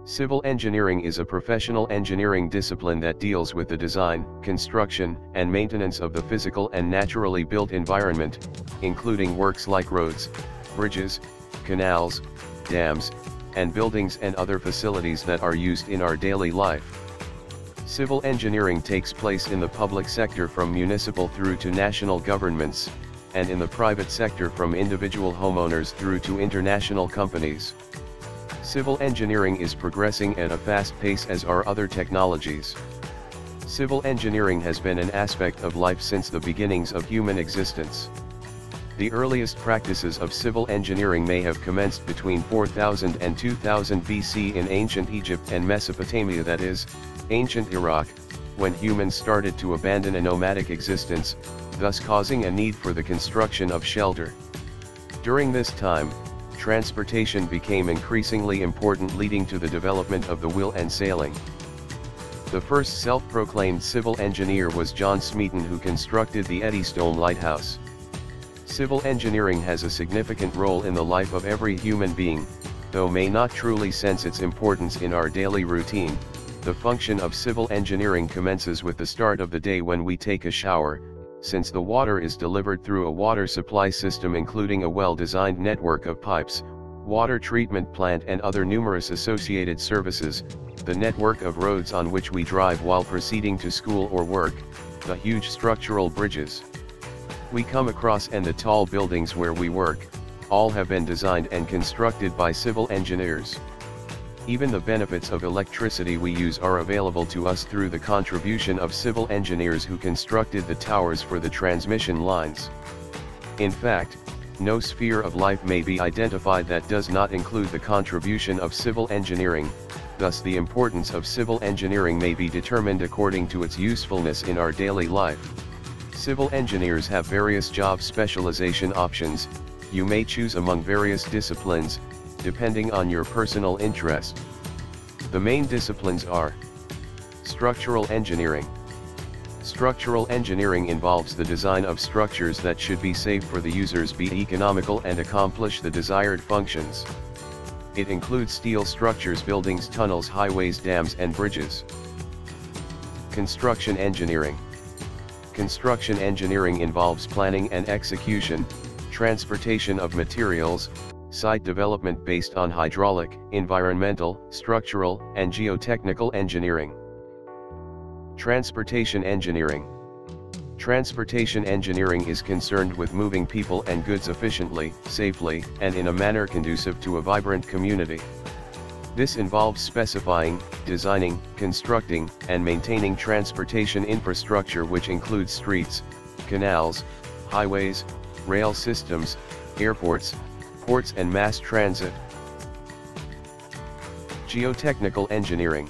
Civil engineering is a professional engineering discipline that deals with the design, construction, and maintenance of the physical and naturally built environment, including works like roads, bridges, canals, dams, and buildings and other facilities that are used in our daily life. Civil engineering takes place in the public sector from municipal through to national governments, and in the private sector from individual homeowners through to international companies. Civil engineering is progressing at a fast pace, as are other technologies. Civil engineering has been an aspect of life since the beginnings of human existence. The earliest practices of civil engineering may have commenced between 4000 and 2000 BC in ancient Egypt and Mesopotamia, that is, ancient Iraq, when humans started to abandon a nomadic existence, thus causing a need for the construction of shelter. During this time, transportation became increasingly important, leading to the development of the wheel and sailing. The first self-proclaimed civil engineer was John Smeaton, who constructed the Eddystone Lighthouse. Civil engineering has a significant role in the life of every human being, though may not truly sense its importance in our daily routine. The function of civil engineering commences with the start of the day when we take a shower, since the water is delivered through a water supply system including a well-designed network of pipes, water treatment plant and other numerous associated services, the network of roads on which we drive while proceeding to school or work, the huge structural bridges we come across, and the tall buildings where we work, all have been designed and constructed by civil engineers. Even the benefits of electricity we use are available to us through the contribution of civil engineers who constructed the towers for the transmission lines. In fact, no sphere of life may be identified that does not include the contribution of civil engineering, thus the importance of civil engineering may be determined according to its usefulness in our daily life. Civil engineers have various job specialization options. You may choose among various disciplines, depending on your personal interest. The main disciplines are structural engineering. Structural engineering involves the design of structures that should be safe for the users, be economical, and accomplish the desired functions. It includes steel structures, buildings, tunnels, highways, dams, and bridges. Construction engineering. Construction engineering involves planning and execution, transportation of materials, site development based on hydraulic, environmental, structural, and geotechnical engineering. Transportation engineering. Transportation engineering is concerned with moving people and goods efficiently, safely, and in a manner conducive to a vibrant community. This involves specifying, designing, constructing, and maintaining transportation infrastructure, which includes streets, canals, highways, rail systems, airports, ports, and mass transit. Geotechnical engineering.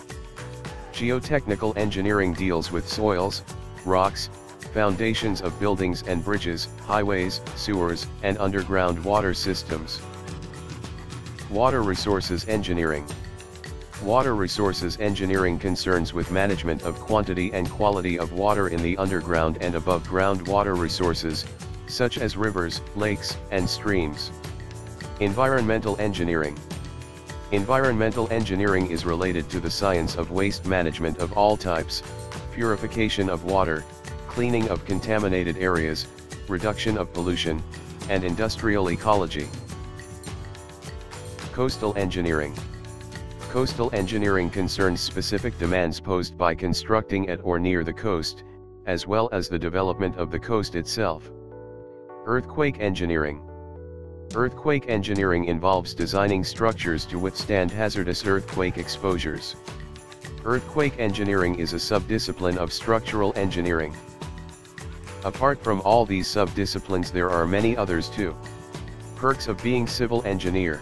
Geotechnical engineering deals with soils, rocks, foundations of buildings and bridges, highways, sewers, and underground water systems. Water resources engineering. Water resources engineering concerns with management of quantity and quality of water in the underground and above ground water resources, such as rivers, lakes, and streams. Environmental engineering. Environmental engineering is related to the science of waste management of all types, purification of water, cleaning of contaminated areas, reduction of pollution, and industrial ecology. Coastal engineering. Coastal engineering concerns specific demands posed by constructing at or near the coast, as well as the development of the coast itself. Earthquake engineering. Earthquake engineering involves designing structures to withstand hazardous earthquake exposures. Earthquake engineering is a subdiscipline of structural engineering. Apart from all these subdisciplines, there are many others too. Perks of being civil engineer.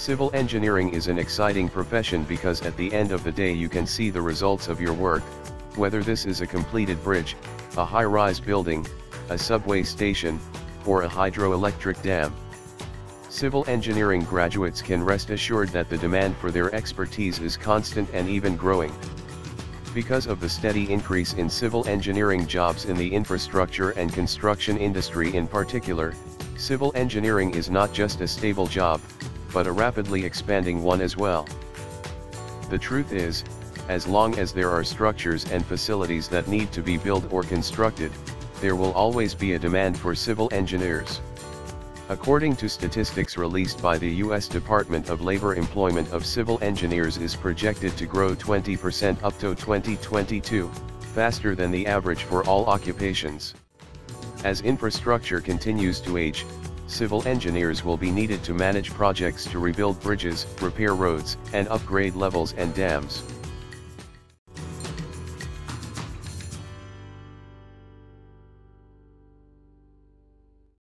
Civil engineering is an exciting profession because at the end of the day you can see the results of your work, whether this is a completed bridge, a high-rise building, a subway station, or a hydroelectric dam. Civil engineering graduates can rest assured that the demand for their expertise is constant and even growing. Because of the steady increase in civil engineering jobs in the infrastructure and construction industry in particular, civil engineering is not just a stable job, but a rapidly expanding one as well. The truth is, as long as there are structures and facilities that need to be built or constructed, there will always be a demand for civil engineers. According to statistics released by the U.S. Department of Labor, employment of civil engineers is projected to grow 20% up to 2022, faster than the average for all occupations. As infrastructure continues to age, civil engineers will be needed to manage projects to rebuild bridges, repair roads, and upgrade levels and dams.